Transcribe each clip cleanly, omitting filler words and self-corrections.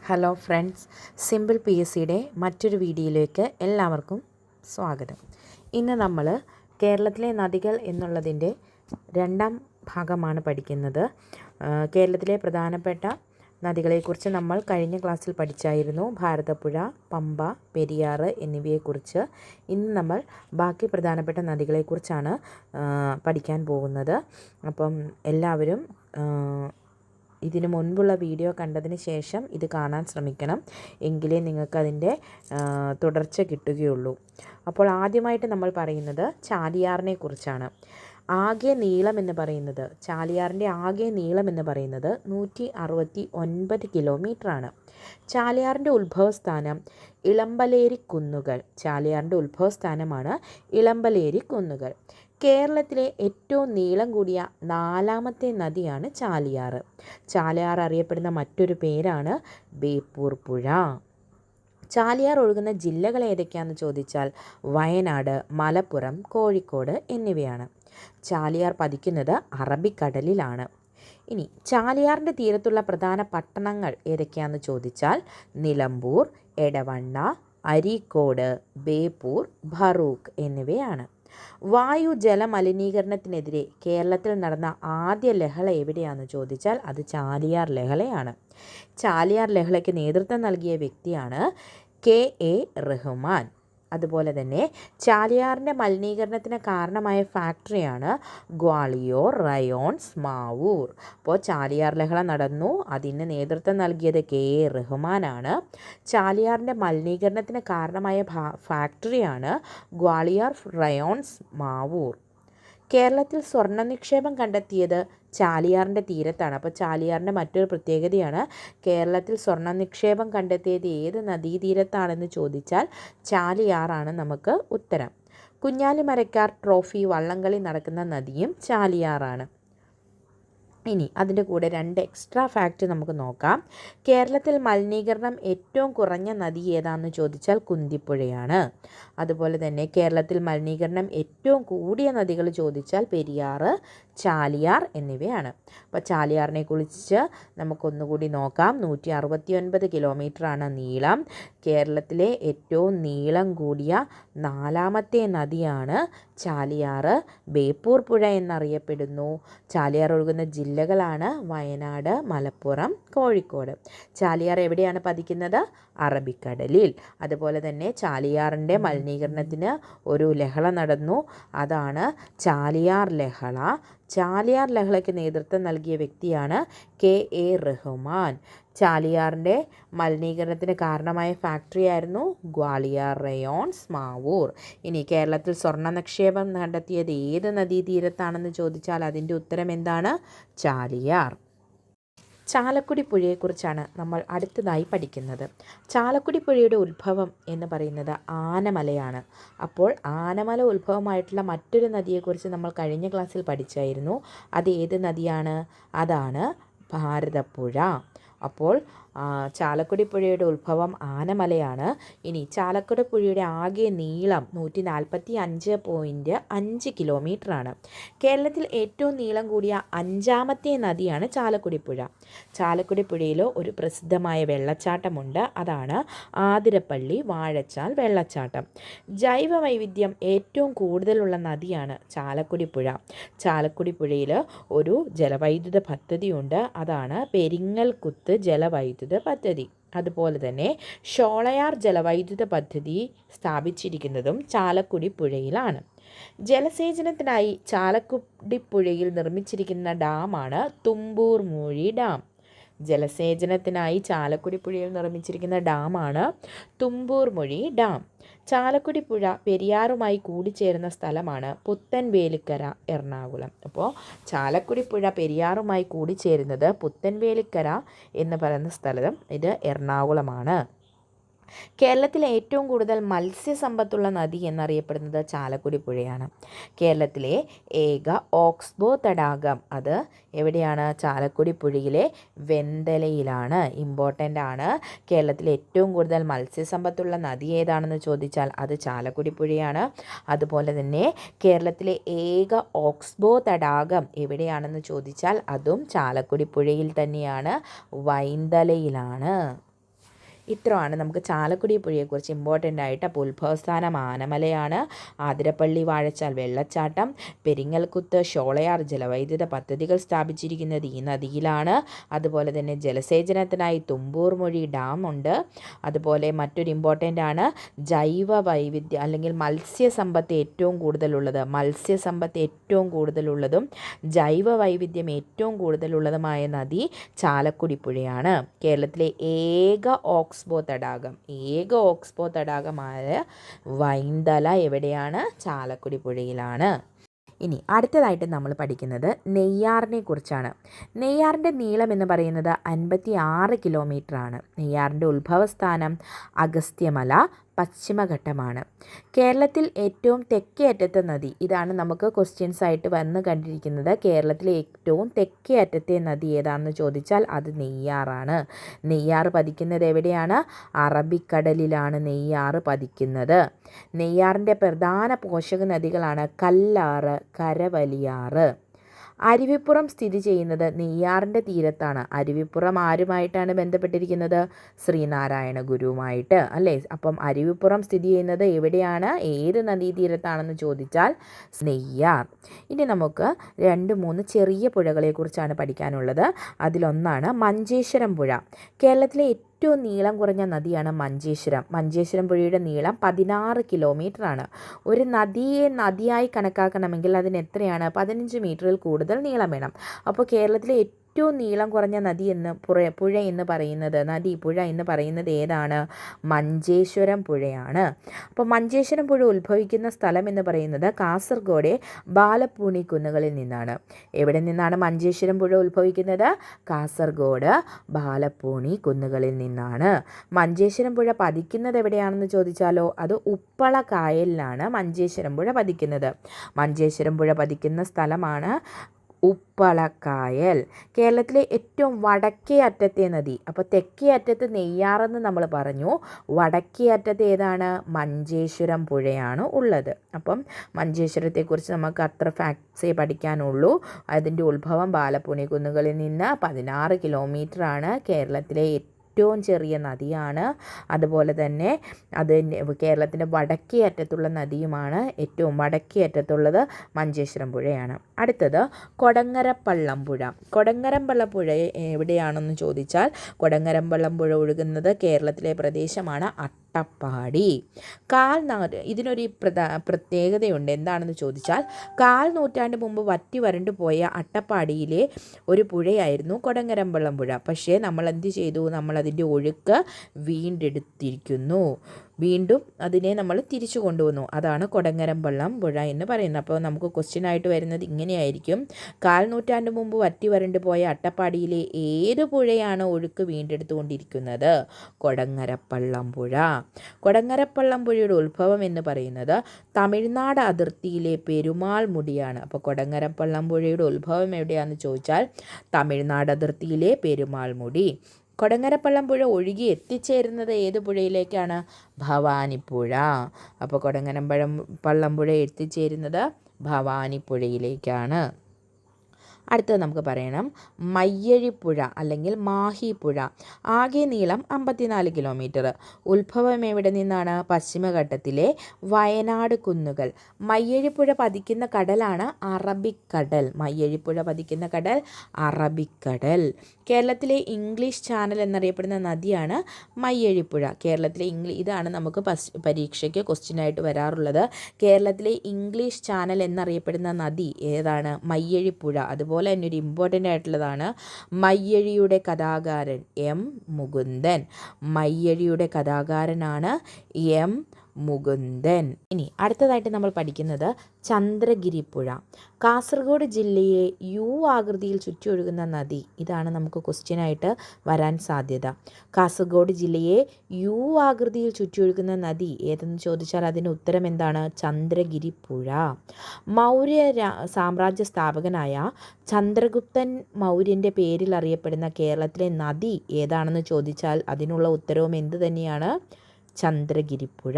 Hello friends, simple P S സിയുടെ മറ്റൊരു വീഡിയോയിലേക്ക് എല്ലാവർക്കും സ്വാഗതം. ഇന്ന് നമ്മൾ കേരളത്തിലെ നദികൾ എന്നുള്ളതിൻ്റെ രണ്ടാം ഭാഗമാണ് പഠിക്കുന്നത്. കേരളത്തിലെ പ്രധാനപ്പെട്ട നദികളെക്കുറിച്ച് നമ്മൾ കഴിഞ്ഞ ക്ലാസ്സിൽ പഠിച്ചായിരുന്നു. ഭാരതപ്പുഴ, പമ്പ, പെരിയാർ എന്നിവയെക്കുറിച്ച്. ഇന്ന് നമ്മൾ ബാക്കി പ്രധാനപ്പെട്ട നദികളെക്കുറിച്ചാണ് പഠിക്കാൻ പോകുന്നത്. അപ്പം എല്ലാവരും ഇതിനു മുൻപുള്ള വീഡിയോ കണ്ടതിന് ശേഷം ഇത് കാണാൻ ശ്രമിക്കണം, എങ്കിലേ നിങ്ങൾക്കതിൻ്റെ തുടർച്ച കിട്ടുകയുള്ളൂ. അപ്പോൾ ആദ്യമായിട്ട് നമ്മൾ പറയുന്നത് ചാലിയാറിനെ കുറിച്ചാണ്. ആകെ നീളം എന്ന് പറയുന്നത്, ചാലിയാറിൻ്റെ ആകെ നീളം എന്ന് പറയുന്നത് 169 കിലോമീറ്ററാണ്. ചാലിയാറിൻ്റെ ഉത്ഭവസ്ഥാനം ഇളമ്പലേരി കുന്നുകൾ. ചാലിയാറിൻ്റെ ഉത്ഭവസ്ഥാനമാണ് ഇളമ്പലേരി കുന്നുകൾ. കേരളത്തിലെ ഏറ്റവും നീളം കൂടിയ 4ാമത്തെ നദിയാണ് ചാലിയാർ. ചാലിയാർ അറിയപ്പെടുന്ന മറ്റൊരു പേരാണ് ബേപ്പൂർ പുഴ. ചാലിയാർ ഒഴുകുന്ന ജില്ലകൾ ഏതൊക്കെയാണെന്ന് ചോദിച്ചാൽ വയനാട്, മലപ്പുറം, കോഴിക്കോട് എന്നിവയാണ്. ചാലിയാർ പതിക്കുന്നത് അറബിക്കടലിലാണ്. ഇനി ചാലിയാറിൻ്റെ തീരത്തുള്ള പ്രധാന പട്ടണങ്ങൾ ഏതൊക്കെയാണെന്ന് ചോദിച്ചാൽ നിലമ്പൂർ, എടവണ്ണ, അരീക്കോട്, ബേപ്പൂർ, ഭറൂക്ക് എന്നിവയാണ്. വായു ജല മലിനീകരണത്തിനെതിരെ കേരളത്തിൽ നടന്ന ആദ്യ ലഹള എവിടെയാണെന്ന് ചോദിച്ചാൽ അത് ചാലിയാർ ലഹളയാണ്. ചാലിയാർ ലഹളയ്ക്ക് നേതൃത്വം നൽകിയ വ്യക്തിയാണ് KA റഹ്മാൻ. അതുപോലെ തന്നെ ചാലിയാറിൻ്റെ മലിനീകരണത്തിന് കാരണമായ ഫാക്ടറിയാണ് ഗ്വാളിയോർ റയോൺസ് മാവൂർ. അപ്പോൾ ചാലിയാർ ലഹള നടന്നു, അതിന് നേതൃത്വം നൽകിയത് KA റഹ്മാനാണ്. ചാലിയാറിൻ്റെ മലിനീകരണത്തിന് കാരണമായ ഫാക്ടറിയാണ് ഗ്വാളിയോർ റയോൺസ് മാവൂർ. കേരളത്തിൽ സ്വർണ്ണ നിക്ഷേപം കണ്ടെത്തിയത് ചാലിയാറിൻ്റെ തീരത്താണ്. അപ്പോൾ ചാലിയാറിൻ്റെ മറ്റൊരു പ്രത്യേകതയാണ് കേരളത്തിൽ സ്വർണ്ണ നിക്ഷേപം കണ്ടെത്തിയത് ഏത് നദീതീരത്താണെന്ന് ചോദിച്ചാൽ ചാലിയാറാണ് നമുക്ക് ഉത്തരം. കുഞ്ഞാലിമരക്കാർ ട്രോഫി വള്ളംകളി നടക്കുന്ന നദിയും ചാലിയാറാണ്. ഇനി അതിൻ്റെ കൂടെ 2 എക്സ്ട്രാ ഫാക്റ്റ് നമുക്ക് നോക്കാം. കേരളത്തിൽ മലിനീകരണം ഏറ്റവും കുറഞ്ഞ നദി ഏതാണെന്ന് ചോദിച്ചാൽ കുന്തിപ്പുഴയാണ്. അതുപോലെ തന്നെ കേരളത്തിൽ മലിനീകരണം ഏറ്റവും കൂടിയ നദികൾ ചോദിച്ചാൽ പെരിയാർ, ചാലിയാർ എന്നിവയാണ്. അപ്പോൾ ചാലിയാറിനെ കുറിച്ച് നമുക്കൊന്നുകൂടി നോക്കാം. 169 കിലോമീറ്ററാണ് നീളം. കേരളത്തിലെ ഏറ്റവും നീളം കൂടിയ 4ാമത്തെ നദിയാണ് ചാലിയാർ. ബേപ്പൂർ പുഴ എന്നറിയപ്പെടുന്നു. ചാലിയാർ ഒഴുകുന്ന ജില്ലകളാണ് വയനാട്, മലപ്പുറം, കോഴിക്കോട്. ചാലിയാർ എവിടെയാണ് പതിക്കുന്നത്? അറബിക്കടലിൽ. അതുപോലെ തന്നെ ചാലിയാറിൻ്റെ മലിനീകരണത്തിന് ഒരു ലഹള നടന്നു, അതാണ് ചാലിയാർ ലഹള. ചാലിയാർ ലഹളയ്ക്ക് നേതൃത്വം നൽകിയ വ്യക്തിയാണ് KA റഹ്മാൻ. ചാലിയാറിൻ്റെ മലിനീകരണത്തിന് കാരണമായ ഫാക്ടറിയായിരുന്നു ഗ്വാളിയോർ റയോൺസ് മാവൂർ. ഇനി കേരളത്തിൽ സ്വർണ്ണ നിക്ഷേപം കണ്ടെത്തിയത് ഏത് നദീതീരത്താണെന്ന് ചോദിച്ചാൽ അതിൻ്റെ ഉത്തരം എന്താണ്? ചാലിയാർ. ചാലക്കുടി പുഴയെക്കുറിച്ചാണ് നമ്മൾ അടുത്തതായി പഠിക്കുന്നത്. ചാലക്കുടി പുഴയുടെ ഉത്ഭവം എന്ന് പറയുന്നത് ആനമലയാണ്. അപ്പോൾ ആനമല ഉത്ഭവമായിട്ടുള്ള മറ്റൊരു നദിയെക്കുറിച്ച് നമ്മൾ കഴിഞ്ഞ ക്ലാസ്സിൽ പഠിച്ചായിരുന്നു. അത് ഏത് നദിയാണ്? അതാണ് ഭാരതപ്പുഴ. അപ്പോൾ ചാലക്കുടി പുഴയുടെ ഉത്ഭവം ആനമലയാണ്. ഇനി ചാലക്കുടി പുഴയുടെ ആകെ നീളം 145.5 കിലോമീറ്ററാണ്. കേരളത്തിൽ ഏറ്റവും നീളം കൂടിയ 5ാമത്തെ നദിയാണ് ചാലക്കുടി പുഴ. ചാലക്കുടി പുഴയിൽ ഒരു പ്രസിദ്ധമായ വെള്ളച്ചാട്ടമുണ്ട്, അതാണ് ആതിരപ്പള്ളി വാഴച്ചാൽ വെള്ളച്ചാട്ടം. ജൈവ വൈവിധ്യം ഏറ്റവും കൂടുതലുള്ള നദിയാണ് ചാലക്കുടി പുഴ. ചാലക്കുടി പുഴയിൽ ഒരു ജലവൈദ്യുത പദ്ധതിയുണ്ട്, അതാണ് പെരിങ്ങൽകുത്ത് ജലവൈദ്യുത പദ്ധതി. അതുപോലെ തന്നെ ഷോളയാർ ജലവൈദ്യുത പദ്ധതി സ്ഥാപിച്ചിരിക്കുന്നതും ചാലക്കുടി പുഴയിലാണ്. ജലസേചനത്തിനായി ചാലക്കുടി പുഴയിൽ നിർമ്മിച്ചിരിക്കുന്ന ഡാമാണ് തുമ്പൂർ മൂഴി ഡാം. ജലസേചനത്തിനായി ചാലക്കുടി പുഴയിൽ നിർമ്മിച്ചിരിക്കുന്ന ഡാമാണ് തുമ്പൂർ മൂഴി ഡാം. ചാലക്കുടി പുഴ പെരിയാറുമായി കൂടിച്ചേരുന്ന സ്ഥലമാണ് പുത്തൻവേലിക്കര, എറണാകുളം. അപ്പോൾ ചാലക്കുടി പുഴ പെരിയാറുമായി കൂടിച്ചേരുന്നത് പുത്തൻവേലിക്കര എന്ന് പറയുന്ന സ്ഥലം, ഇത് എറണാകുളമാണ്. കേരളത്തിലെ ഏറ്റവും കൂടുതൽ മത്സ്യസമ്പത്തുള്ള നദി എന്നറിയപ്പെടുന്നത് ചാലക്കുടി പുഴയാണ്. കേരളത്തിലെ ഏക ഓക്സ്ബോ തടാകം അത് എവിടെയാണ്? ചാലക്കുടി പുഴയിലെ വെന്തലയിലാണ്. ഇമ്പോർട്ടൻ്റ് ആണ്. കേരളത്തിലെ ഏറ്റവും കൂടുതൽ മത്സ്യസമ്പത്തുള്ള നദി ഏതാണെന്ന് ചോദിച്ചാൽ അത് ചാലക്കുടി പുഴയാണ്. അതുപോലെ തന്നെ കേരളത്തിലെ ഏക ഓക്സ്ബോ തടാകം എവിടെയാണെന്ന് ചോദിച്ചാൽ അതും ചാലക്കുടി പുഴയിൽ തന്നെയാണ്, വൈന്തലയിലാണ്. ഇത്രയാണ് നമുക്ക് ചാലക്കുടി പുഴയെക്കുറിച്ച് ഇമ്പോർട്ടൻ്റ് ആയിട്ട്. അപ്പോൾ ഉത്ഭവസ്ഥാനം ആനമലയാണ്, ആതിരപ്പള്ളി വാഴച്ചാൽ വെള്ളച്ചാട്ടം, പെരിങ്ങൽകുത്ത് ഷോളയാർ ജലവൈദ്യുത പദ്ധതികൾ സ്ഥാപിച്ചിരിക്കുന്നത് ഈ നദിയിലാണ്. അതുപോലെ തന്നെ ജലസേചനത്തിനായി തുമ്പൂർ മൊഴി ഡാം ഉണ്ട്. അതുപോലെ മറ്റൊരു ഇമ്പോർട്ടൻ്റ് ആണ് ജൈവ വൈവിധ്യം അല്ലെങ്കിൽ മത്സ്യസമ്പത്ത് ഏറ്റവും കൂടുതലുള്ളതും ജൈവ വൈവിധ്യം ഏറ്റവും കൂടുതലുള്ളതുമായ നദി ചാലക്കുടി പുഴയാണ്. കേരളത്തിലെ ഏക ഓക്സ്ബോ തടാകമായ വൈന്തല എവിടെയാണ്? ചാലക്കുടി പുഴയിലാണ്. ഇനി അടുത്തതായിട്ട് നമ്മൾ പഠിക്കുന്നത് നെയ്യാറിനെ കുറിച്ചാണ്. നെയ്യാറിൻ്റെ നീളം എന്ന് പറയുന്നത് 56 കിലോമീറ്ററാണ്. നെയ്യാറിൻ്റെ ഉത്ഭവസ്ഥാനം അഗസ്ത്യമല പശ്ചിമഘട്ടമാണ്. കേരളത്തിൽ ഏറ്റവും തെക്കേ അറ്റത്തെ നദി, ഇതാണ് നമുക്ക് ക്വസ്റ്റ്യൻസ് ആയിട്ട് വന്ന് കണ്ടിരിക്കുന്നത്. കേരളത്തിലെ ഏറ്റവും തെക്കേ അറ്റത്തെ നദി ഏതാണെന്ന് ചോദിച്ചാൽ അത് നെയ്യാറാണ്. നെയ്യാർ പതിക്കുന്നത് എവിടെയാണ്? അറബിക്കടലിലാണ് നെയ്യാർ പതിക്കുന്നത്. നെയ്യാറിൻ്റെ പ്രധാന പോഷക നദികളാണ് കല്ലാറ്, കരവലിയാറ്. അരുവിപ്പുറം സ്ഥിതി ചെയ്യുന്നത് നെയ്യാറിൻ്റെ തീരത്താണ്. അരുവിപ്പുറം ആരുമായിട്ടാണ് ബന്ധപ്പെട്ടിരിക്കുന്നത്? ശ്രീനാരായണ ഗുരുവുമായിട്ട്, അല്ലേ? അപ്പം അരുവിപ്പുറം സ്ഥിതി ചെയ്യുന്നത് എവിടെയാണ്? ഏത് നദീതീരത്താണെന്ന് ചോദിച്ചാൽ നെയ്യാർ. ഇനി നമുക്ക് 2-3 ചെറിയ പുഴകളെക്കുറിച്ചാണ് പഠിക്കാനുള്ളത്. അതിലൊന്നാണ് മഞ്ചേശ്വരം പുഴ. കേരളത്തിലെ ഏറ്റവും നീളം കുറഞ്ഞ നദിയാണ് മഞ്ചേശ്വരം. മഞ്ചേശ്വരം പുഴയുടെ നീളം 16 കിലോമീറ്ററാണ്. ഒരു നദിയെ നദിയായി കണക്കാക്കണമെങ്കിൽ അതിന് എത്രയാണ്? 15 മീറ്ററിൽ കൂടുതൽ നീളം വേണം. അപ്പോൾ കേരളത്തിലെ ഏറ്റവും നീളം കുറഞ്ഞ പുഴ എന്ന് പറയുന്നത് ഏതാണ്? മഞ്ചേശ്വരം പുഴയാണ്. അപ്പോൾ മഞ്ചേശ്വരം പുഴ ഉത്ഭവിക്കുന്ന സ്ഥലം എന്ന് പറയുന്നത് കാസർഗോഡ് ബാലപ്പൂണി കുന്നുകളിൽ നിന്നാണ്. എവിടെ നിന്നാണ് മഞ്ചേശ്വരം പുഴ ഉത്ഭവിക്കുന്നത്? കാസർഗോഡ് ബാലപ്പൂണി കുന്നുകളിൽ നിന്നാണ്. മഞ്ചേശ്വരം പുഴ പതിക്കുന്നത് എവിടെയാണെന്ന് ചോദിച്ചാലോ, അത് ഉപ്പള കായലിലാണ് മഞ്ചേശ്വരം പുഴ പതിക്കുന്നത്. മഞ്ചേശ്വരം പുഴ പതിക്കുന്ന സ്ഥലമാണ് ഉപ്പളക്കായൽ. കേരളത്തിലെ ഏറ്റവും വടക്കേ അറ്റത്തെ നദി, അപ്പോൾ തെക്കേ അറ്റത്ത് നെയ്യാറെന്ന് നമ്മൾ പറഞ്ഞു, വടക്കേ അറ്റത്ത് ഏതാണ്? മഞ്ചേശ്വരം പുഴയാണ് ഉള്ളത്. അപ്പം മഞ്ചേശ്വരത്തെക്കുറിച്ച് നമുക്ക് അത്ര ഫാക്ട്സേ പഠിക്കാനുള്ളൂ. അതിൻ്റെ ഉത്ഭവം ബാലപ്പൂണി കുന്നുകളിൽ നിന്ന് 16 കിലോമീറ്ററാണ്. കേരളത്തിലെ ഏറ്റവും ചെറിയ നദിയാണ്. അതുപോലെ തന്നെ അത് കേരളത്തിൻ്റെ വടക്കേ അറ്റത്തുള്ള നദിയുമാണ്. ഏറ്റവും വടക്കേ അറ്റത്തുള്ളത് മഞ്ചേശ്വരം പുഴയാണ്. അടുത്തത് കൊടങ്ങരപ്പള്ളം പുഴ. കൊടങ്ങരപ്പള്ളം പുഴ എവിടെയാണെന്ന് ചോദിച്ചാൽ കൊടങ്ങരപ്പള്ളം പുഴ ഒഴുകുന്നത് കേരളത്തിലെ പ്രദേശമാണ് അട്ടപ്പാടി. ഇതിനൊരു പ്രത്യേകതയുണ്ട്. എന്താണെന്ന് ചോദിച്ചാൽ 1/4 നൂറ്റാണ്ട് മുമ്പ് വറ്റി വരണ്ടു പോയ അട്ടപ്പാടിയിലെ ഒരു പുഴയായിരുന്നു കൊടങ്ങരപ്പള്ളം പുഴ. പക്ഷേ നമ്മൾ എന്ത് ചെയ്തു? നമ്മളതിൻ്റെ ഒഴുക്ക് വീണ്ടും അതിനെ നമ്മൾ തിരിച്ചു കൊണ്ടുവന്നു. അതാണ് കൊടങ്ങരപ്പള്ളം പുഴ എന്ന് പറയുന്നത്. അപ്പോൾ നമുക്ക് ക്വസ്റ്റ്യൻ ആയിട്ട് വരുന്നത് ഇങ്ങനെയായിരിക്കും: 1/4 നൂറ്റാണ്ട് മുമ്പ് വറ്റി വരണ്ടു പോയ അട്ടപ്പാടിയിലെ ഏത് പുഴയാണ് ഒഴുക്ക് വീണ്ടെടുത്തുകൊണ്ടിരിക്കുന്നത്? കൊടങ്ങരപ്പള്ളം പുഴ. കൊടങ്ങരപ്പള്ളം പുഴയുടെ ഉത്ഭവം എന്ന് പറയുന്നത് തമിഴ്നാട് അതിർത്തിയിലെ പെരുമാൾ മുടിയാണ്. അപ്പോൾ കൊടങ്ങരപ്പള്ളം പുഴയുടെ ഉത്ഭവം എവിടെയാണെന്ന് ചോദിച്ചാൽ തമിഴ്നാട് അതിർത്തിയിലെ പെരുമാൾ മുടി. കൊടങ്ങരപ്പള്ളം പുഴ ഒഴുകി എത്തിച്ചേരുന്നത് ഏത് പുഴയിലേക്കാണ്? ഭവാനിപ്പുഴ. അപ്പോൾ കൊടങ്ങരപ്പള്ളം പുഴ എത്തിച്ചേരുന്നത് ഭവാനിപ്പുഴയിലേക്കാണ്. അടുത്തത് നമുക്ക് പറയണം മയ്യഴിപ്പുഴ അല്ലെങ്കിൽ മാഹിപ്പുഴ. ആകെ നീളം 54 കിലോമീറ്റർ. ഉത്ഭവം എവിടെ നിന്നാണ്? പശ്ചിമഘട്ടത്തിലെ വയനാട് കുന്നുകൾ. മയ്യഴിപ്പുഴ പതിക്കുന്ന കടലാണ് അറബിക്കടൽ. അറബിക്കടൽ. കേരളത്തിലെ ഇംഗ്ലീഷ് ചാനൽ എന്നറിയപ്പെടുന്ന നദിയാണ് മയ്യഴിപ്പുഴ. ഇതാണ് നമുക്ക് പരീക്ഷയ്ക്ക് ക്വസ്റ്റ്യനായിട്ട് വരാറുള്ളത്. കേരളത്തിലെ ഇംഗ്ലീഷ് ചാനൽ എന്നറിയപ്പെടുന്ന നദി ഏതാണ്? മയ്യഴിപ്പുഴ. അതുപോലെ തന്നെ ഒരു ഇമ്പോർട്ടൻ്റ് ആയിട്ടുള്ളതാണ് മയ്യഴിയുടെ കഥാകാരൻ എം മുകുന്ദൻ. മയ്യഴിയുടെ കഥാകാരനാണ് എം മുകുന്ദൻ. ഇനി അടുത്തതായിട്ട് നമ്മൾ പഠിക്കുന്നത് ചന്ദ്രഗിരിപ്പുഴ. കാസർഗോഡ് ജില്ലയെ യു ആകൃതിയിൽ ചുറ്റിയൊഴുകുന്ന നദി. ഇതാണ് നമുക്ക് ക്വസ്റ്റ്യനായിട്ട് വരാൻ സാധ്യത. കാസർഗോഡ് ജില്ലയെ യു ആകൃതിയിൽ ചുറ്റിയൊഴുകുന്ന നദി ഏതെന്ന് ചോദിച്ചാൽ അതിന് ഉത്തരം എന്താണ്? ചന്ദ്രഗിരിപ്പുഴ. മൗര്യ സാമ്രാജ്യ സ്ഥാപകനായ ചന്ദ്രഗുപ്തൻ മൗര്യൻ്റെ പേരിൽ അറിയപ്പെടുന്ന കേരളത്തിലെ നദി ഏതാണെന്ന് ചോദിച്ചാൽ അതിനുള്ള ഉത്തരവും എന്ത് തന്നെയാണ്? ചന്ദ്രഗിരിപ്പുഴ.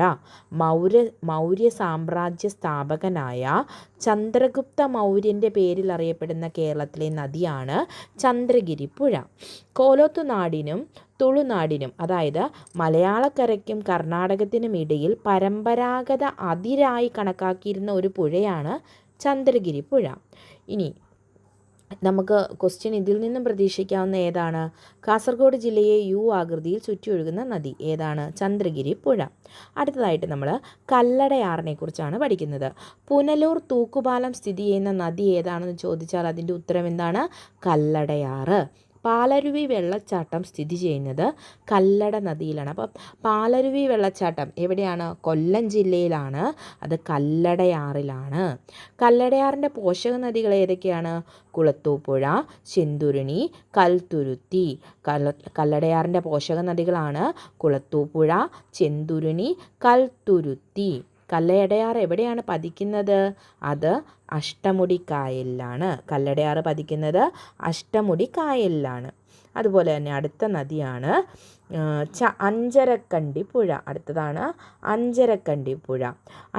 മൗര്യ സാമ്രാജ്യ സ്ഥാപകനായ ചന്ദ്രഗുപ്ത മൗര്യൻ്റെ പേരിൽ അറിയപ്പെടുന്ന കേരളത്തിലെ നദിയാണ് ചന്ദ്രഗിരിപ്പുഴ. കോലോത്തുനാടിനും തുളുനാടിനും അതായത് മലയാളക്കരയ്ക്കും കർണാടകത്തിനും ഇടയിൽ പരമ്പരാഗത അതിരായി കണക്കാക്കിയിരുന്ന ഒരു പുഴയാണ് ചന്ദ്രഗിരി പുഴ. ഇനി നമുക്ക് ക്വസ്റ്റ്യൻ ഇതിൽ നിന്നും പ്രതീക്ഷിക്കാവുന്ന ഏതാണ്? കാസർഗോഡ് ജില്ലയെ യു ആകൃതിയിൽ ചുറ്റിയൊഴുകുന്ന നദി ഏതാണ്? ചന്ദ്രഗിരി പുഴ. അടുത്തതായിട്ട് നമ്മൾ കല്ലടയാറിനെ കുറിച്ചാണ് പഠിക്കുന്നത്. പുനലൂർ തൂക്കുപാലം സ്ഥിതി ചെയ്യുന്ന നദി ഏതാണെന്ന് ചോദിച്ചാൽ അതിൻ്റെ ഉത്തരം എന്താണ്? കല്ലടയാറ്. പാലരുവി വെള്ളച്ചാട്ടം സ്ഥിതി ചെയ്യുന്നത് കല്ലട നദിയിലാണ്. അപ്പം പാലരുവി വെള്ളച്ചാട്ടം എവിടെയാണ്? കൊല്ലം ജില്ലയിലാണ്. അത് കല്ലടയാറിലാണ്. കല്ലടയാറിൻ്റെ പോഷക നദികൾ ഏതൊക്കെയാണ്? കുളത്തൂപ്പുഴ, ചെന്തുരുണി, കൽത്തുരുത്തി. കല്ലടയാറിൻ്റെ പോഷക നദികളാണ് കുളത്തൂപ്പുഴ, ചെന്തുരുണി, കൽത്തുരുത്തി. കല്ലടയാർ എവിടെയാണ് പതിക്കുന്നത്? അത് അഷ്ടമുടി കായലിലാണ്. കല്ലടയാറ് പതിക്കുന്നത് അഷ്ടമുടി കായലിലാണ്. അതുപോലെ തന്നെ അടുത്ത നദിയാണ് അഞ്ചരക്കണ്ടി പുഴ. അടുത്തതാണ് അഞ്ചരക്കണ്ടി പുഴ.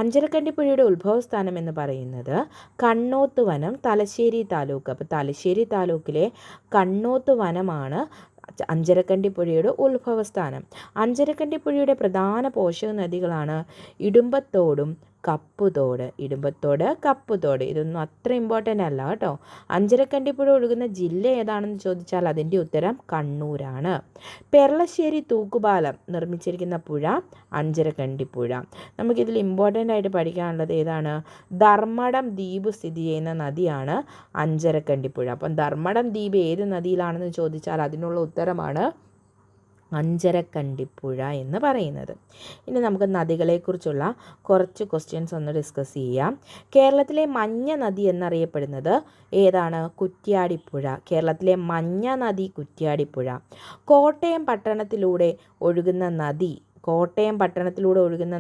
അഞ്ചരക്കണ്ടി പുഴയുടെ ഉത്ഭവസ്ഥാനം എന്ന് പറയുന്നത് കണ്ണോത്ത് വനം, തലശ്ശേരി താലൂക്ക്. അപ്പോൾ തലശ്ശേരി താലൂക്കിലെ കണ്ണോത്ത് വനമാണ് അഞ്ചരക്കണ്ടി പുഴയുടെ ഉത്ഭവസ്ഥാനം. അഞ്ചരക്കണ്ടി പുഴയുടെ പ്രധാന പോഷക നദികളാണ് ഇടുമ്പത്തോടും കപ്പുതോട്. ഇടുമ്പത്തോട്, കപ്പുതോട്. ഇതൊന്നും അത്ര ഇമ്പോർട്ടൻ്റ് അല്ല കേട്ടോ. അഞ്ചരക്കണ്ടി പുഴ ഒഴുകുന്ന ജില്ല ഏതാണെന്ന് ചോദിച്ചാൽ അതിൻ്റെ ഉത്തരം കണ്ണൂരാണ്. പെർളശ്ശേരി തൂക്കുപാലം നിർമ്മിച്ചിരിക്കുന്ന പുഴ അഞ്ചരക്കണ്ടി പുഴ. നമുക്കിതിൽ ഇമ്പോർട്ടൻ്റ് ആയിട്ട് പഠിക്കാനുള്ളത് ഏതാണ്? ധർമ്മടം ദ്വീപ് സ്ഥിതി ചെയ്യുന്ന നദിയാണ് അഞ്ചരക്കണ്ടി പുഴ. അപ്പം ധർമ്മടം ദ്വീപ് ഏത് നദിയിലാണെന്ന് ചോദിച്ചാൽ അതിനുള്ള ഉത്തരമാണ് അഞ്ചരക്കണ്ടിപ്പുഴ എന്ന് പറയുന്നത്. ഇനി നമുക്ക് നദികളെക്കുറിച്ചുള്ള കുറച്ച് ക്വസ്റ്റ്യൻസ് ഒന്ന് ഡിസ്കസ് ചെയ്യാം. കേരളത്തിലെ മഞ്ഞ നദി എന്നറിയപ്പെടുന്നത് ഏതാണ്? കുറ്റ്യാടിപ്പുഴ. കേരളത്തിലെ മഞ്ഞ നദി കുറ്റ്യാടിപ്പുഴ. കോട്ടയം പട്ടണത്തിലൂടെ ഒഴുകുന്ന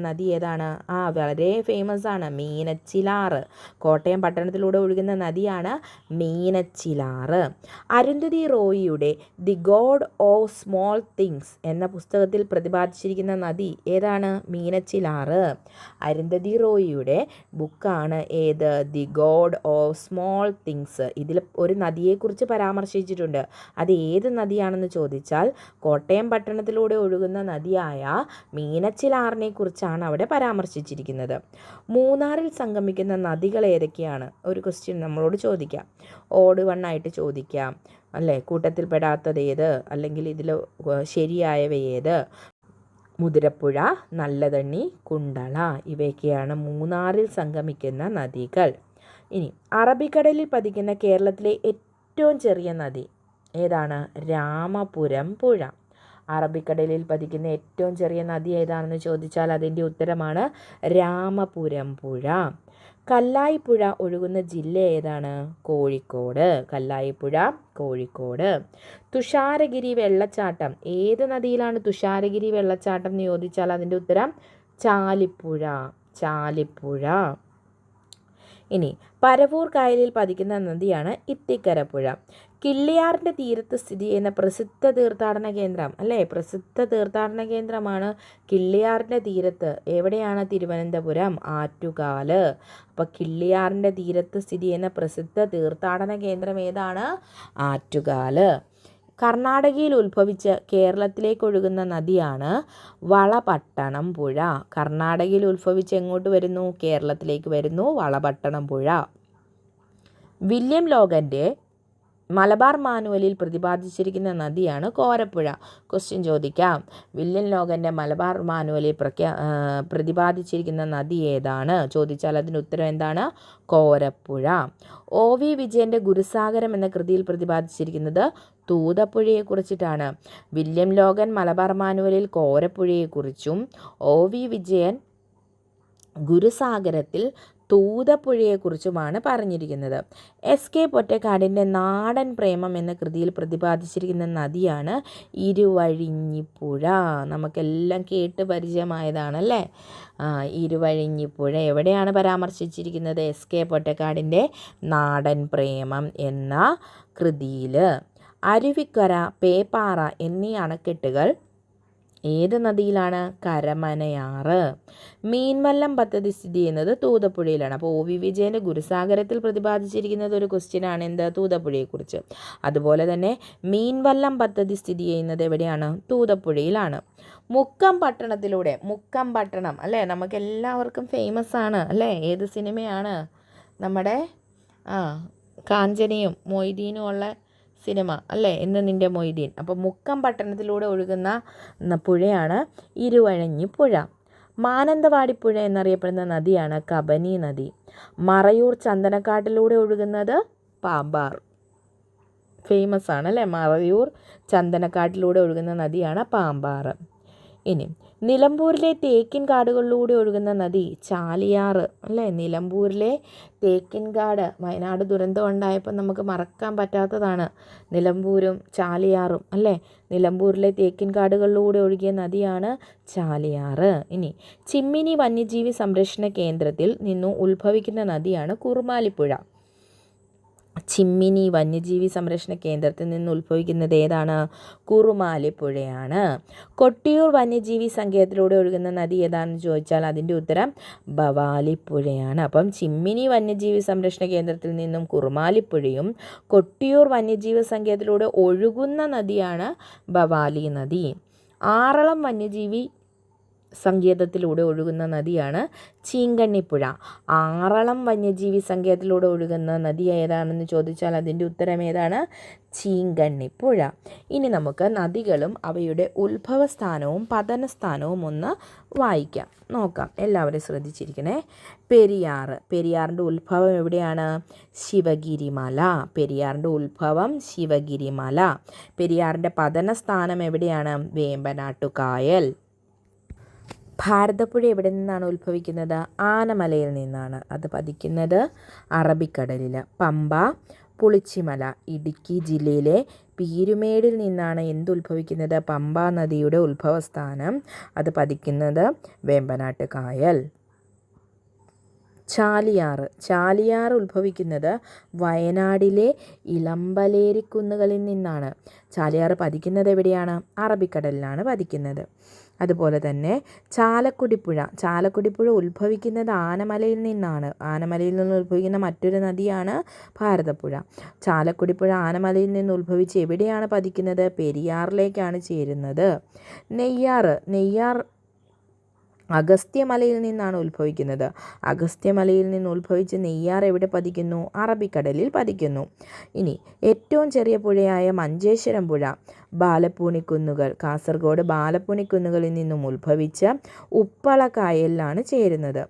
നദി ഏതാണ്? വളരെ ഫേമസ് ആണ്, മീനച്ചിലാറ്. കോട്ടയം പട്ടണത്തിലൂടെ ഒഴുകുന്ന നദിയാണ് മീനച്ചിലാറ്. അരുന്ധതി റോയിയുടെ the god of small things എന്ന പുസ്തകത്തിൽ പ്രതിപാദിച്ചിരിക്കുന്ന നദി ഏതാണ്? മീനച്ചിലാറ്. അരുന്ധതി റോയിയുടെ ബുക്കാണ് ഏത്? The god of small things. ഇതിൽ ഒരു നദിയെക്കുറിച്ച് പരാമർശിച്ചിട്ടുണ്ട്. അത് ഏത് നദിയാണെന്ന് ചോദിച്ചാൽ കോട്ടയം പട്ടണത്തിലൂടെ ഒഴുകുന്ന നദിയായ മീനച്ചിലാറിനെ കുറിച്ചാണ് അവിടെ പരാമർശിച്ചിരിക്കുന്നത്. മൂന്നാറിൽ സംഗമിക്കുന്ന നദികൾ ഏതൊക്കെയാണ്? ഒരു ക്വസ്റ്റ്യൻ നമ്മളോട് ചോദിക്കാം. ഓഡ് വണ്ണായിട്ട് ചോദിക്കാം അല്ലേ. കൂട്ടത്തിൽപ്പെടാത്തത് ഏത്, അല്ലെങ്കിൽ ഇതിൽ ശരിയായവ ഏത്? മുതിരപ്പുഴ, നല്ലതണ്ണി, കുണ്ടള. ഇവയൊക്കെയാണ് മൂന്നാറിൽ സംഗമിക്കുന്ന നദികൾ. ഇനി അറബിക്കടലിൽ പതിക്കുന്ന കേരളത്തിലെ ഏറ്റവും ചെറിയ നദി ഏതാണ്? രാമപുരം പുഴ. അറബിക്കടലിൽ പതിക്കുന്ന ഏറ്റവും ചെറിയ നദി ഏതാണെന്ന് ചോദിച്ചാൽ അതിൻ്റെ ഉത്തരമാണ് രാമപുരം പുഴ. കല്ലായിപ്പുഴ ഒഴുകുന്ന ജില്ല ഏതാണ്? കോഴിക്കോട്. കല്ലായിപ്പുഴ കോഴിക്കോട്. തുഷാരഗിരി വെള്ളച്ചാട്ടം ഏത് നദിയിലാണ് തുഷാരഗിരി വെള്ളച്ചാട്ടം എന്ന് ചോദിച്ചാൽ അതിൻ്റെ ഉത്തരം ചാലിപ്പുഴ. ചാലിപ്പുഴ. ഇനി പരവൂർ കായലിൽ പതിക്കുന്ന നദിയാണ് ഇത്തിക്കര പുഴ. കിള്ളിയാറിൻ്റെ തീരത്ത് സ്ഥിതി ചെയ്യുന്ന പ്രസിദ്ധ തീർത്ഥാടന കേന്ദ്രം അല്ലേ. പ്രസിദ്ധ തീർത്ഥാടന കേന്ദ്രമാണ് കിള്ളിയാറിൻ്റെ തീരത്ത്. എവിടെയാണ്? തിരുവനന്തപുരം ആറ്റുകാല്. അപ്പോൾ കിള്ളിയാറിൻ്റെ തീരത്ത് സ്ഥിതി ചെയ്യുന്ന പ്രസിദ്ധ തീർത്ഥാടന കേന്ദ്രം ഏതാണ്? ആറ്റുകാല്. കർണാടകയിൽ ഉത്ഭവിച്ച് കേരളത്തിലേക്ക് ഒഴുകുന്ന നദിയാണ് വളപട്ടണം പുഴ. കർണാടകയിൽ ഉത്ഭവിച്ച് എങ്ങോട്ട് വരുന്നു? കേരളത്തിലേക്ക് വരുന്നു. വളപട്ടണം പുഴ. വില്യം ലോഗൻ്റെ മലബാർ മാനുവലിൽ പ്രതിപാദിച്ചിരിക്കുന്ന നദിയാണ് കോരപ്പുഴ. ക്വസ്റ്റ്യൻ ചോദിക്കാം. വില്യം ലോഗൻ്റെ മലബാർ മാനുവലിൽ പ്രതിപാദിച്ചിരിക്കുന്ന നദി ഏതാണ് ചോദിച്ചാൽ അതിന് ഉത്തരം എന്താണ്? കോരപ്പുഴ. OV വിജയൻ്റെ ഗുരുസാഗരം എന്ന കൃതിയിൽ പ്രതിപാദിച്ചിരിക്കുന്നത് തൂതപ്പുഴയെക്കുറിച്ചിട്ടാണ്. വില്യം ലോഗൻ മലബാർ മാനുവലിൽ കോരപ്പുഴയെക്കുറിച്ചും OV വിജയൻ ഗുരുസാഗരത്തിൽ തൂതപ്പുഴയെക്കുറിച്ചുമാണ് പറഞ്ഞിരിക്കുന്നത്. SK പൊറ്റക്കാടിൻ്റെ നാടൻ പ്രേമം എന്ന കൃതിയിൽ പ്രതിപാദിച്ചിരിക്കുന്ന നദിയാണ് ഇരുവഴിഞ്ഞിപ്പുഴ. നമുക്കെല്ലാം കേട്ട് പരിചയമായതാണല്ലേ. ഇരുവഴിഞ്ഞിപ്പുഴ എവിടെയാണ് പരാമർശിച്ചിരിക്കുന്നത്? SK പൊറ്റക്കാടിൻ്റെ നാടൻ പ്രേമം എന്ന കൃതിയിൽ. അരുവിക്കര, പേപ്പാറ എന്നീ അണക്കെട്ടുകൾ ഏത് നദിയിലാണ്? കരമനയാറ്. മീൻവല്ലം പദ്ധതി സ്ഥിതി ചെയ്യുന്നത് തൂതപ്പുഴയിലാണ്. അപ്പോൾ ഒ വി വിജയൻ്റെ ഗുരുസാഗരത്തിൽ പ്രതിപാദിച്ചിരിക്കുന്നത് ഒരു ക്വസ്റ്റ്യനാണ്, എന്ത്? തൂതപ്പുഴയെക്കുറിച്ച്. അതുപോലെ തന്നെ മീൻവല്ലം പദ്ധതി സ്ഥിതി ചെയ്യുന്നത് എവിടെയാണ്? തൂതപ്പുഴയിലാണ്. മുക്കം പട്ടണത്തിലൂടെ, മുക്കം പട്ടണം അല്ലേ, നമുക്ക് എല്ലാവർക്കും ഫേമസ് ആണ് അല്ലേ? ഏത് സിനിമയാണ്? നമ്മുടെ കാഞ്ചനയും മൊയ്തീനും ഉള്ള സിനിമ അല്ലേ, എന്ന് നിൻ്റെ മൊയ്തീൻ. അപ്പോൾ മുക്കം പട്ടണത്തിലൂടെ ഒഴുകുന്ന പുഴയാണ് ഇരുവഴഞ്ഞി പുഴ. മാനന്തവാടി പുഴ എന്നറിയപ്പെടുന്ന നദിയാണ് കബനി നദി. മറയൂർ ചന്ദനക്കാട്ടിലൂടെ ഒഴുകുന്നത് പാമ്പാർ. ഫേമസ് ആണ് അല്ലേ, മറയൂർ ചന്ദനക്കാട്ടിലൂടെ ഒഴുകുന്ന നദിയാണ് പാമ്പാർ. ഇനി നിലമ്പൂരിലെ തേക്കിൻ കാടുകളിലൂടെ ഒഴുകുന്ന നദി ചാലിയാറ് അല്ലേ. നിലമ്പൂരിലെ തേക്കിൻ കാട്, വയനാട് ദുരന്തം ഉണ്ടായപ്പോൾ നമുക്ക് മറക്കാൻ പറ്റാത്തതാണ് നിലമ്പൂരും ചാലിയാറും അല്ലേ. നിലമ്പൂരിലെ തേക്കിൻ കാടുകളിലൂടെ ഒഴുകിയ നദിയാണ് ചാലിയാറ്. ഇനി ചിമ്മിനി വന്യജീവി സംരക്ഷണ കേന്ദ്രത്തിൽ നിന്നും ഉത്ഭവിക്കുന്ന നദിയാണ് കുറുമാലിപ്പുഴ. ചിമ്മിനി വന്യജീവി സംരക്ഷണ കേന്ദ്രത്തിൽ നിന്ന് ഉത്ഭവിക്കുന്നത് ഏതാണ്? കുറുമാലിപ്പുഴയാണ്. കൊട്ടിയൂർ വന്യജീവി സങ്കേതത്തിലൂടെ ഒഴുകുന്ന നദി ഏതാണെന്ന് ചോദിച്ചാൽ അതിൻ്റെ ഉത്തരം ഭവാലിപ്പുഴയാണ്. അപ്പം ചിമ്മിനി വന്യജീവി സംരക്ഷണ കേന്ദ്രത്തിൽ നിന്നും കുറുമാലിപ്പുഴയും കൊട്ടിയൂർ വന്യജീവി സങ്കേതത്തിലൂടെ ഒഴുകുന്ന നദിയാണ് ഭവാലി നദി. ആറളം വന്യജീവി സങ്കേതത്തിലൂടെ ഒഴുകുന്ന നദിയാണ് ചീങ്കണ്ണിപ്പുഴ. ആറളം വന്യജീവി സങ്കേതത്തിലൂടെ ഒഴുകുന്ന നദി ഏതാണെന്ന് ചോദിച്ചാൽ അതിൻ്റെ ഉത്തരം ഏതാണ്? ചീങ്കണ്ണിപ്പുഴ. ഇനി നമുക്ക് നദികളും അവയുടെ ഉത്ഭവസ്ഥാനവും പതനസ്ഥാനവും ഒന്ന് വായിക്കാം, നോക്കാം. എല്ലാവരും ശ്രദ്ധിച്ചിരിക്കണേ. പെരിയാറ്. പെരിയാറിൻ്റെ ഉത്ഭവം എവിടെയാണ്? ശിവഗിരിമല. പെരിയാറിൻ്റെ ഉത്ഭവം ശിവഗിരിമല. പെരിയാറിൻ്റെ പതനസ്ഥാനം എവിടെയാണ്? വേമ്പനാട്ടുകായൽ. ഭാരതപ്പുഴ എവിടെ നിന്നാണ് ഉത്ഭവിക്കുന്നത്? ആനമലയിൽ നിന്നാണ്. അത് പതിക്കുന്നത് അറബിക്കടലിൽ. പമ്പ, പുളിച്ചിമല, ഇടുക്കി ജില്ലയിലെ പീരുമേടിൽ നിന്നാണ് എന്തുത്ഭവിക്കുന്നത്? പമ്പ നദിയുടെ ഉത്ഭവസ്ഥാനം. അത് പതിക്കുന്നത് വേമ്പനാട്ടുകായൽ. ചാലിയാറ്. ചാലിയാറ് ഉത്ഭവിക്കുന്നത് വയനാടിലെ ഇളമ്പലേരിക്കുന്നുകളിൽ നിന്നാണ്. ചാലിയാറ് പതിക്കുന്നത് എവിടെയാണ്? അറബിക്കടലിലാണ് പതിക്കുന്നത്. അതുപോലെ തന്നെ ചാലക്കുടിപ്പുഴ. ചാലക്കുടിപ്പുഴ ഉത്ഭവിക്കുന്നത് ആനമലയിൽ നിന്നാണ്. ആനമലയിൽ നിന്ന് ഉത്ഭവിക്കുന്ന മറ്റൊരു നദിയാണ് ഭാരതപ്പുഴ. ചാലക്കുടിപ്പുഴ ആനമലയിൽ നിന്ന് ഉത്ഭവിച്ച് എവിടെയാണ് പതിക്കുന്നത്? പെരിയാറിലേക്കാണ് ചേരുന്നത്. നെയ്യാർ അഗസ്ത്യമലയിൽ നിന്നാണ് ഉത്ഭവിക്കുന്നത്. അഗസ്ത്യമലയിൽ നിന്ന് ഉത്ഭവിച്ച് നെയ്യാർ എവിടെ പതിക്കുന്നു? അറബിക്കടലിൽ പതിക്കുന്നു. ഇനി ഏറ്റവും ചെറിയ പുഴയായ മഞ്ചേശ്വരം പുഴ ബാലപ്പൂണിക്കുന്നുകൾ, കാസർഗോഡ് ബാലപ്പൂണിക്കുന്നുകളിൽ നിന്നും ഉത്ഭവിച്ച് ഉപ്പളക്കായലിലാണ് ചേരുന്നത്.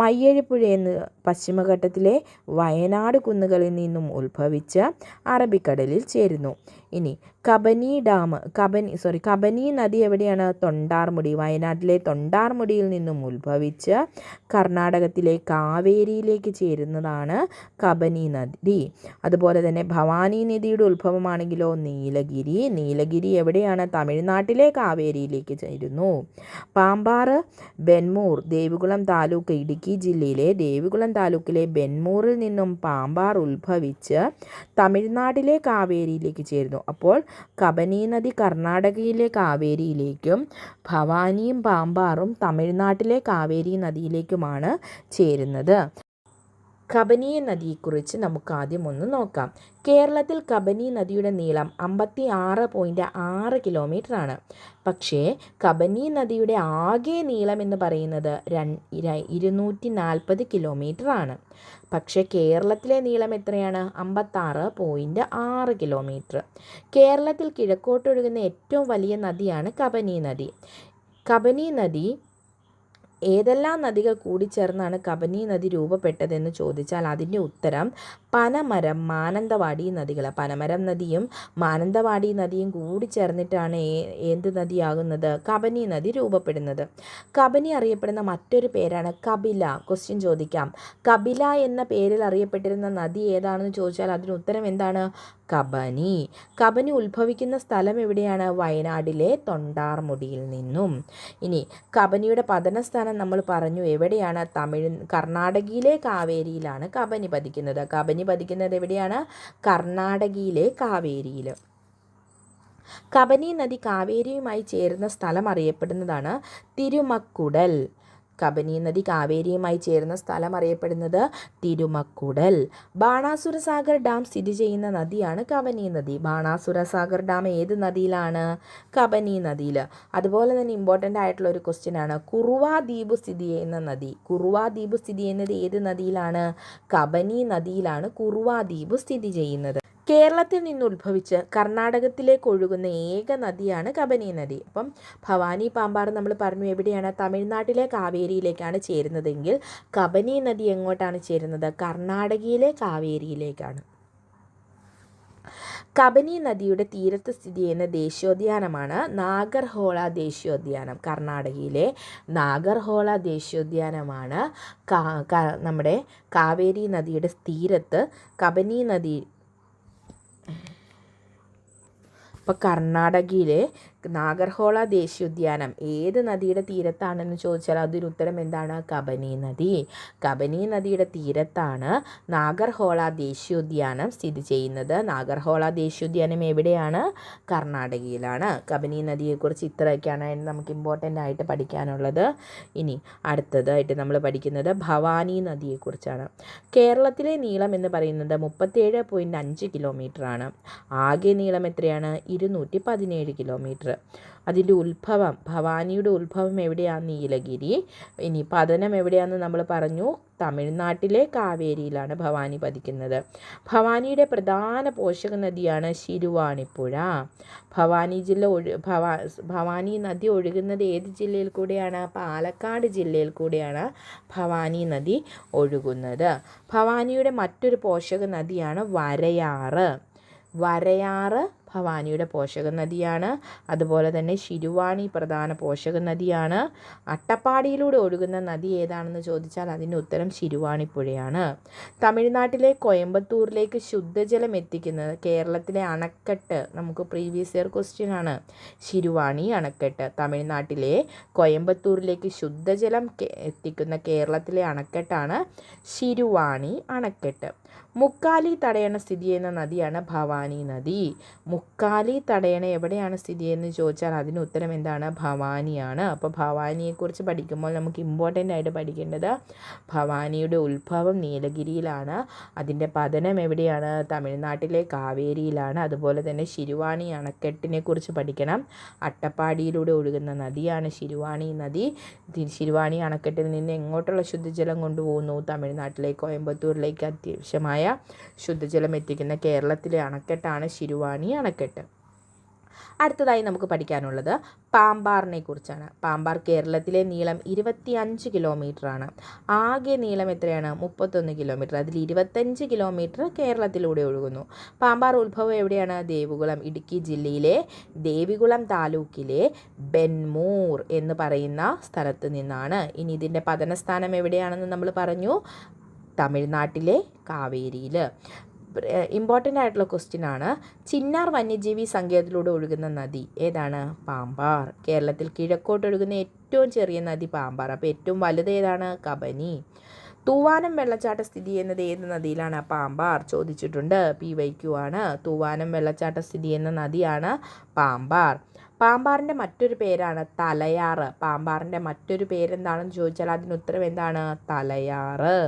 മയ്യഴിപ്പുഴ എന്ന് പശ്ചിമഘട്ടത്തിലെ വയനാട് കുന്നുകളിൽ നിന്നും ഉത്ഭവിച്ച് അറബിക്കടലിൽ ചേരുന്നു. ഇനി കബനി നദി എവിടെയാണ്? തൊണ്ടാർമുടി. വയനാട്ടിലെ തൊണ്ടാർമുടിയിൽ നിന്നും ഉത്ഭവിച്ച് കർണാടകത്തിലെ കാവേരിയിലേക്ക് ചേരുന്നതാണ് കബനി നദി. അതുപോലെ തന്നെ ഭവാനി നദിയുടെ ഉത്ഭവമാണെങ്കിലോ നീലഗിരി എവിടെയാണ്? തമിഴ്നാട്ടിലെ കാവേരിയിലേക്ക് ചേരുന്നു. പാമ്പാറ്, ബെന്മൂർ, ദേവികുളം താലൂക്ക്, ഇടുക്കി ജില്ലയിലെ ദേവികുളം താലൂക്കിലെ ബെന്മൂറിൽ നിന്നും പാമ്പാർ ഉത്ഭവിച്ച് തമിഴ്നാട്ടിലെ കാവേരിയിലേക്ക് ചേരുന്നു. അപ്പോൾ കബനി നദി കർണാടകയിലെ കാവേരിയിലേക്കും ഭവാനിയും പാമ്പാറും തമിഴ്നാട്ടിലെ കാവേരി നദിയിലേക്കുമാണ് ചേരുന്നത്. കബനി നദിയെക്കുറിച്ച് നമുക്ക് ആദ്യം ഒന്ന് നോക്കാം. കേരളത്തിൽ കബനി നദിയുടെ നീളം 56.6 കിലോമീറ്ററാണ്. പക്ഷേ കബനി നദിയുടെ ആകെ നീളം എന്ന് പറയുന്നത് 240 കിലോമീറ്ററാണ്. പക്ഷേ കേരളത്തിലെ നീളം എത്രയാണ്? 56.6 കിലോമീറ്റർ. കേരളത്തിൽ കിഴക്കോട്ടൊഴുകുന്ന ഏറ്റവും വലിയ നദിയാണ് കബനി നദി. കബനി നദി ഏതെല്ലാം നദികൾ കൂടിച്ചേർന്നാണ് കബനി നദി രൂപപ്പെട്ടതെന്ന് ചോദിച്ചാൽ അതിൻ്റെ ഉത്തരം പനമരം, മാനന്തവാടി നദികൾ. പനമരം നദിയും മാനന്തവാടി നദിയും കൂടി ചേർന്നിട്ടാണ് എന്ത് നദിയാകുന്നത്? കബനി നദി രൂപപ്പെടുന്നത്. കബനി അറിയപ്പെടുന്ന മറ്റൊരു പേരാണ് കപില. ക്വസ്റ്റ്യൻ ചോദിക്കാം. കപില എന്ന പേരിൽ അറിയപ്പെട്ടിരുന്ന നദി ഏതാണെന്ന് ചോദിച്ചാൽ അതിന് ഉത്തരം എന്താണ്? കബനി. കബനി ഉത്ഭവിക്കുന്ന സ്ഥലം എവിടെയാണ്? വയനാടിലെ തൊണ്ടാർമുടിയിൽ നിന്നും. ഇനി കബനിയുടെ പതനസ്ഥാനം നമ്മൾ പറഞ്ഞു എവിടെയാണ്? കർണാടകയിലെ കാവേരിയിലാണ് കബനി പതിക്കുന്നത്. കബനി പതിക്കുന്നത് എവിടെയാണ്? കർണാടകയിലെ കാവേരിയിൽ. കബനി നദി കാവേരിയുമായി ചേരുന്ന സ്ഥലം അറിയപ്പെടുന്നതാണ് തിരുമക്കുടൽ. കബനി നദി കാവേരിയുമായി ചേരുന്ന സ്ഥലം അറിയപ്പെടുന്നത് തിരുമക്കുടൽ. ബാണാസുര സാഗർ ഡാം സ്ഥിതി ചെയ്യുന്ന നദിയാണ് കബനി നദി. ബാണാസുര സാഗർ ഡാം ഏത് നദിയിലാണ്? കബനി നദിയിൽ. അതുപോലെ തന്നെ ഇമ്പോർട്ടൻ്റ് ആയിട്ടുള്ള ഒരു ക്വസ്റ്റ്യൻ ആണ്, കുറുവ ദ്വീപ് സ്ഥിതി ചെയ്യുന്ന നദി. കുറുവ ദ്വീപ് സ്ഥിതി ചെയ്യുന്നത് ഏത് നദിയിലാണ്? കബനി നദിയിലാണ് കുറുവ ദ്വീപ് സ്ഥിതി ചെയ്യുന്നത്. കേരളത്തിൽ നിന്ന് ഉത്ഭവിച്ച് കർണാടകത്തിലേക്ക് ഒഴുകുന്ന ഏക നദിയാണ് കബനി നദി. അപ്പം ഭവാനി പാമ്പാർ നമ്മൾ പറഞ്ഞു എവിടെയാണ്? തമിഴ്നാട്ടിലെ കാവേരിയിലേക്കാണ് ചേരുന്നതെങ്കിൽ കബനി നദി എങ്ങോട്ടാണ് ചേരുന്നത്? കർണാടകയിലെ കാവേരിയിലേക്കാണ്. കബനി നദിയുടെ തീരത്ത് സ്ഥിതി ചെയ്യുന്ന ദേശീയോദ്യാനമാണ് നാഗർഹോള ദേശീയോദ്യാനം. കർണാടകയിലെ നാഗർഹോള ദേശീയോദ്യാനമാണ് നമ്മുടെ കാവേരി നദിയുടെ തീരത്ത് കബനി നദി. ഇപ്പോൾ കർണാടകയിലെ നാഗർഹോള ദേശീയോദ്യാനം ഏത് നദിയുടെ തീരത്താണെന്ന് ചോദിച്ചാൽ അതിന് ഉത്തരം എന്താണ്? കബനി നദി. കബനി നദിയുടെ തീരത്താണ് നാഗർഹോള ദേശീയോദ്യാനം സ്ഥിതി ചെയ്യുന്നത്. നാഗർഹോള ദേശീയോദ്യാനം എവിടെയാണ്? കർണാടകയിലാണ്. കബനി നദിയെക്കുറിച്ച് ഇത്രയൊക്കെയാണ് നമുക്ക് ഇമ്പോർട്ടൻ്റ് ആയിട്ട് പഠിക്കാനുള്ളത്. ഇനി അടുത്തതായിട്ട് നമ്മൾ പഠിക്കുന്നത് ഭവാനി നദിയെക്കുറിച്ചാണ്. കേരളത്തിലെ നീളം എന്ന് പറയുന്നത് 37.5 കിലോമീറ്ററാണ്. ആകെ നീളം എത്രയാണ്? 217 കിലോമീറ്റർ. അതിൻ്റെ ഉത്ഭവം, ഭവാനിയുടെ ഉത്ഭവം എവിടെയാണ്? നീലഗിരി. ഇനി പതനം എവിടെയാണെന്ന് നമ്മൾ പറഞ്ഞു, തമിഴ്നാട്ടിലെ കാവേരിയിലാണ് ഭവാനി പതിക്കുന്നത്. ഭവാനിയുടെ പ്രധാന പോഷക നദിയാണ് ശിരുവാണിപ്പുഴ. ഭവാനി നദി ഒഴുകുന്നത് ഏത് ജില്ലയിൽ കൂടെയാണ്? പാലക്കാട് ജില്ലയിൽ കൂടെയാണ് ഭവാനി നദി ഒഴുകുന്നത്. ഭവാനിയുടെ മറ്റൊരു പോഷക നദിയാണ് വരയാറ്. വരയാറ് ഭവാനിയുടെ പോഷക നദിയാണ്. അതുപോലെ തന്നെ ശിരുവാണി പ്രധാന പോഷക നദിയാണ്. അട്ടപ്പാടിയിലൂടെ ഒഴുകുന്ന നദി ഏതാണെന്ന് ചോദിച്ചാൽ അതിൻ്റെ ഉത്തരം ശിരുവാണിപ്പുഴയാണ്. തമിഴ്നാട്ടിലെ കോയമ്പത്തൂരിലേക്ക് ശുദ്ധജലം എത്തിക്കുന്നത് കേരളത്തിലെ അണക്കെട്ട്, നമുക്ക് പ്രീവിയസ് ഇയർ ക്വസ്റ്റ്യൻ ആണ്, ശിരുവാണി അണക്കെട്ട്. തമിഴ്നാട്ടിലെ കോയമ്പത്തൂരിലേക്ക് ശുദ്ധജലം എത്തിക്കുന്ന കേരളത്തിലെ അണക്കെട്ടാണ് ശിരുവാണി അണക്കെട്ട്. മുക്കാലി തടയണ സ്ഥിതി ചെയ്യുന്ന നദിയാണ് ഭവാനി നദി. മുക്കാലി തടയണ എവിടെയാണ് സ്ഥിതി ചെയ്യുന്നത് ചോദിച്ചാൽ അതിന് ഉത്തരം എന്താണ്? ഭവാനിയാണ്. അപ്പോൾ ഭവാനിയെക്കുറിച്ച് പഠിക്കുമ്പോൾ നമുക്ക് ഇമ്പോർട്ടൻ്റ് ആയിട്ട് പഠിക്കേണ്ടത് ഭവാനിയുടെ ഉത്ഭവം നീലഗിരിയിലാണ്. അതിൻ്റെ പതനം എവിടെയാണ്? തമിഴ്നാട്ടിലെ കാവേരിയിലാണ്. അതുപോലെ തന്നെ ശിരുവാണി അണക്കെട്ടിനെ കുറിച്ച് പഠിക്കണം. അട്ടപ്പാടിയിലൂടെ ഒഴുകുന്ന നദിയാണ് ശിരുവാണി നദി. ശിരുവാണി അണക്കെട്ടിൽ നിന്ന് എങ്ങോട്ടുള്ള ശുദ്ധജലം കൊണ്ടുപോകുന്നു? തമിഴ്നാട്ടിലെ കോയമ്പത്തൂരിലേക്ക് അത്യാവശ്യമായ ശുദ്ധജലം എത്തിക്കുന്ന കേരളത്തിലെ അണക്കെട്ടാണ് ശിരുവാണി അണക്കെട്ട്. അടുത്തതായി നമുക്ക് പഠിക്കാനുള്ളത് പാമ്പാറിനെ കുറിച്ചാണ്. പാമ്പാർ കേരളത്തിലെ നീളം 25 കിലോമീറ്ററാണ്. ആകെ നീളം എത്രയാണ്? 31 കിലോമീറ്റർ. അതിൽ 25 കിലോമീറ്റർ കേരളത്തിലൂടെ ഒഴുകുന്നു. പാമ്പാർ ഉത്ഭവം എവിടെയാണ്? ദേവികുളം, ഇടുക്കി ജില്ലയിലെ ദേവികുളം താലൂക്കിലെ ബെൻമൂർ എന്ന് പറയുന്ന സ്ഥലത്ത് നിന്നാണ്. ഇനി ഇതിൻ്റെ പതനസ്ഥാനം എവിടെയാണെന്ന് നമ്മൾ പറഞ്ഞു, തമിഴ്നാട്ടിലെ കാവേരിയിൽ. ഇമ്പോർട്ടൻ്റ് ആയിട്ടുള്ള ക്വസ്റ്റ്യൻ ആണ്, ചിന്നാർ വന്യജീവി സങ്കേതത്തിലൂടെ ഒഴുകുന്ന നദി ഏതാണ്? പാമ്പാർ. കേരളത്തിൽ കിഴക്കോട്ട് ഒഴുകുന്ന ഏറ്റവും ചെറിയ നദി പാമ്പാർ. അപ്പോൾ ഏറ്റവും വലുത് ഏതാണ്? കബനി. തൂവാനം വെള്ളച്ചാട്ടം സ്ഥിതി ചെയ്യുന്നത് ഏത് നദിയിലാണ്? പാമ്പാർ. ചോദിച്ചിട്ടുണ്ട്, PYQ ആണ്. തൂവാനം വെള്ളച്ചാട്ടം സ്ഥിതി ചെയ്യുന്ന നദിയാണ് പാമ്പാർ. പാമ്പാറിൻ്റെ മറ്റൊരു പേരാണ് തലയാറ്. പാമ്പാറിൻ്റെ മറ്റൊരു പേരെന്താണെന്ന് ചോദിച്ചാൽ അതിന് ഉത്തരം എന്താണ്? തലയാറ്.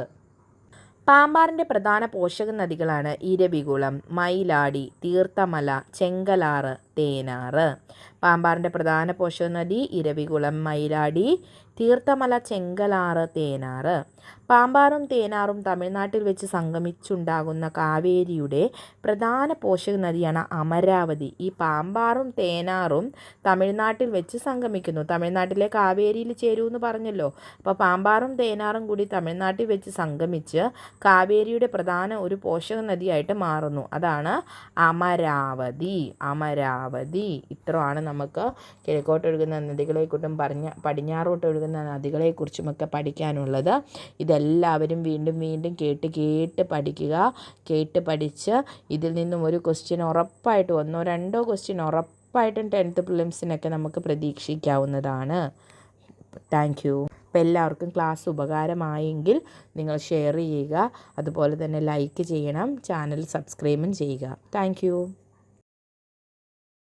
പാമ്പാറിൻ്റെ പ്രധാന പോഷക നദികളാണ് ഇരവികുളം, മയിലാടി, തീർത്ഥമല, ചെങ്കലാറ്, തേനാറ്. പാമ്പാറിൻ്റെ പ്രധാന പോഷക നദി ഇരവികുളം, മയിലാടി, തീർത്ഥമല, ചെങ്കലാറ്, തേനാറ്. പാമ്പാറും തേനാറും തമിഴ്നാട്ടിൽ വെച്ച് സംഗമിച്ചുണ്ടാകുന്ന കാവേരിയുടെ പ്രധാന പോഷക നദിയാണ് അമരാവതി. ഈ പാമ്പാറും തേനാറും തമിഴ്നാട്ടിൽ വെച്ച് സംഗമിക്കുന്നു. തമിഴ്നാട്ടിലെ കാവേരിയിൽ ചേരുമെന്ന് പറഞ്ഞല്ലോ. അപ്പോൾ പാമ്പാറും തേനാറും കൂടി തമിഴ്നാട്ടിൽ വെച്ച് സംഗമിച്ച് കാവേരിയുടെ പ്രധാന ഒരു പോഷക നദിയായിട്ട് മാറുന്നു. അതാണ് അമരാവതി. അമരാവതി. ഇത്രയാണ് നമുക്ക് കിഴക്കോട്ട് ഒഴുകുന്ന നദികളെക്കുറിച്ചും പടിഞ്ഞാറോട്ട് ഒഴുകുന്ന നദികളെക്കുറിച്ചുമൊക്കെ പഠിക്കാനുള്ളത്. ഇതെല്ലാവരും വീണ്ടും വീണ്ടും കേട്ട് പഠിക്കുക. കേട്ട് പഠിച്ച് ഇതിൽ നിന്നും ഒരു ക്വസ്റ്റ്യൻ ഉറപ്പായിട്ട്, 1-2 ക്വസ്റ്റ്യൻ ഉറപ്പായിട്ടും 10th പ്രിലിംസിനൊക്കെ നമുക്ക് പ്രതീക്ഷിക്കാവുന്നതാണ്. Thank you. അപ്പോൾ എല്ലാവർക്കും ക്ലാസ് ഉപകാരമായെങ്കിൽ നിങ്ങൾ ഷെയർ ചെയ്യുക, അതുപോലെ തന്നെ ലൈക്ക് ചെയ്യണം, ചാനൽ സബ്സ്ക്രൈബും ചെയ്യുക. Thank you.